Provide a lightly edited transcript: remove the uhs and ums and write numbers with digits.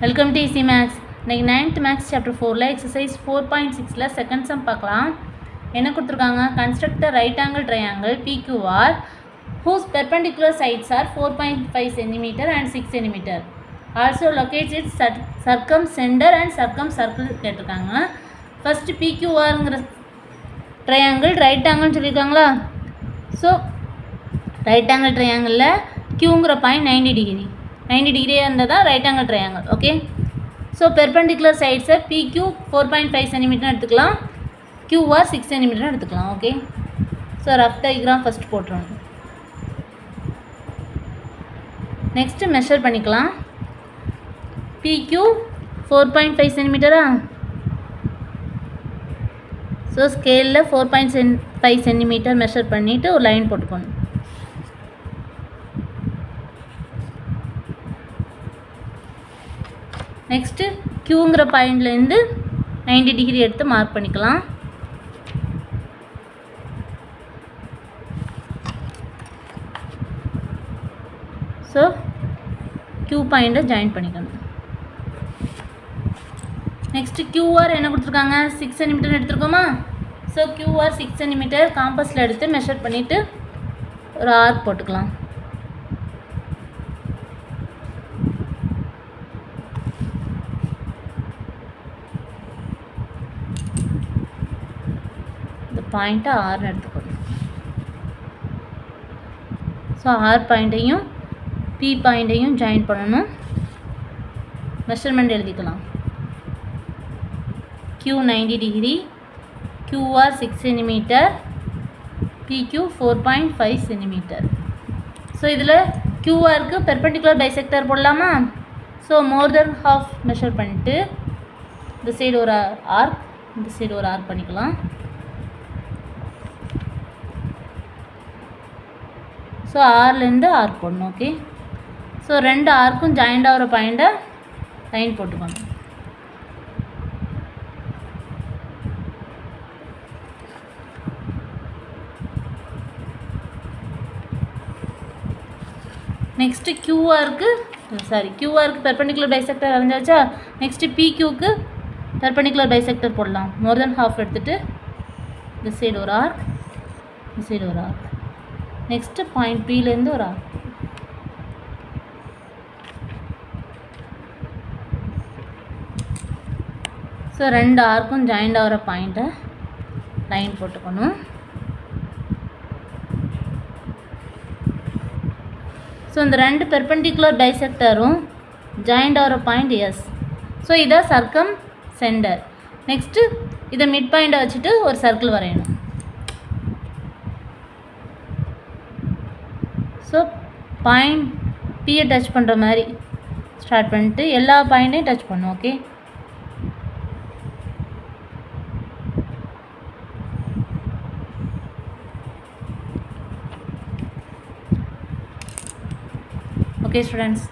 Welcome to easy maths. இன்றைக்கி 9th maths chapter 4 exercise 4.6 second sum பார்க்கலாம். என்ன கொடுத்துருக்காங்க? Construct right angle triangle PQR whose perpendicular sides are 4.5 cm and 6 cm. Also locates its circumcenter and circumcircle கேட்டிருக்காங்க. First PQRங்கிற triangle right ஆங்கிள்னு சொல்லியிருக்காங்களா? So right angle ட்ரையாங்கிளில் Qங்கிற பாயிண்ட் 90 டிகிரியாக இருந்தால் தான் right angle triangle. Okay, so perpendicular சைட்ஸை PQ 4.5 சென்டிமீட்டர் எடுத்துக்கலாம், QR 6 சென்டிமீட்டர் எடுத்துக்கலாம். Okay, so rough diagram first போட்டுருவோம். நெக்ஸ்ட்டு மெஷர் பண்ணிக்கலாம். PQ 4.5 சென்டிமீட்டரா? ஸோ ஸ்கேலில் 4.5 சென்டிமீட்டர் மெஷர் பண்ணிவிட்டு ஒரு லைன் போட்டுக்கணும். நெக்ஸ்ட்டு Qங்கிற பாயிண்ட்லேருந்து 90 டிகிரி எடுத்து மார்க் பண்ணிக்கலாம். ஸோ Q பாயிண்ட்டை ஜாயின் பண்ணிக்கணும். நெக்ஸ்ட்டு QR என்ன கொடுத்துருக்காங்க? 6 சென்டிமீட்டர் எடுத்துருக்கோமா? ஸோ QR 6 சென்டிமீட்டர் காம்பஸில் எடுத்து மெஷர் பண்ணிவிட்டு ஒரு ஆர்க் போட்டுக்கலாம். பாயிண்ட்டை ஆர்னு எடுத்துக்கணும். ஸோ ஆர் பாயிண்ட்டையும் பி பாயிண்ட்டையும் ஜாயின் பண்ணணும். மெஷர்மெண்ட் எழுதிக்கலாம். Q 90 degree, QR 6 centimetre, PQ 4.5 centimetre. So இதில் QRக்கு பெர்பெண்டிகுலர் பைசெக்டர் போடலாமா? ஸோ மோர் தென் ஹாஃப் மெஷர் பண்ணிவிட்டு இந்த சைடு ஒரு ஆர்க், இந்த சைடு ஒரு ஆர்க் பண்ணிக்கலாம். ஸோ ஆர்லேருந்து ஆர்க் போடணும். ஓகே, ஸோ ரெண்டு ஆர்க்கும் ஜாயிண்ட் ஆகிற பாயிண்ட்டை லைன் போட்டுக்கணும். நெக்ஸ்ட்டு QRக்கு பெர்பெண்டிகுலர் பைசெக்டர் வரைஞ்சாச்சா? நெக்ஸ்ட்டு PQக்கு பெர்பெண்டிகுலர் பைசெக்டர் போடலாம். மோர் தென் ஹாஃப் எடுத்துகிட்டு இந்த சைடு ஒரு ஆர்க், இந்த சைடு ஒரு ஆர்க். நெக்ஸ்ட்டு பாயிண்ட் Pலேருந்து ஒரு ஆர்க். ஸோ ரெண்டு ஆர்க்கும் ஜாயிண்ட் ஆகிற பாயிண்ட்டை லைன் போட்டுக்கணும். ஸோ இந்த ரெண்டு பெர்பெண்டிகுலர் பைசெக்டரும் ஜாயிண்ட் ஆகிற பாயிண்ட் எஸ். ஸோ இதை சர்க்கம் சென்டர். நெக்ஸ்ட்டு இதை மிட் பாயிண்ட்டை வச்சுட்டு ஒரு சர்க்கிள் வரையணும். ஸோ பாயிண்ட் பியை டச் பண்ணுற மாதிரி ஸ்டார்ட் பண்ணிட்டு எல்லா பாயிண்ட்டையும் டச் பண்ணும். Okay, okay students.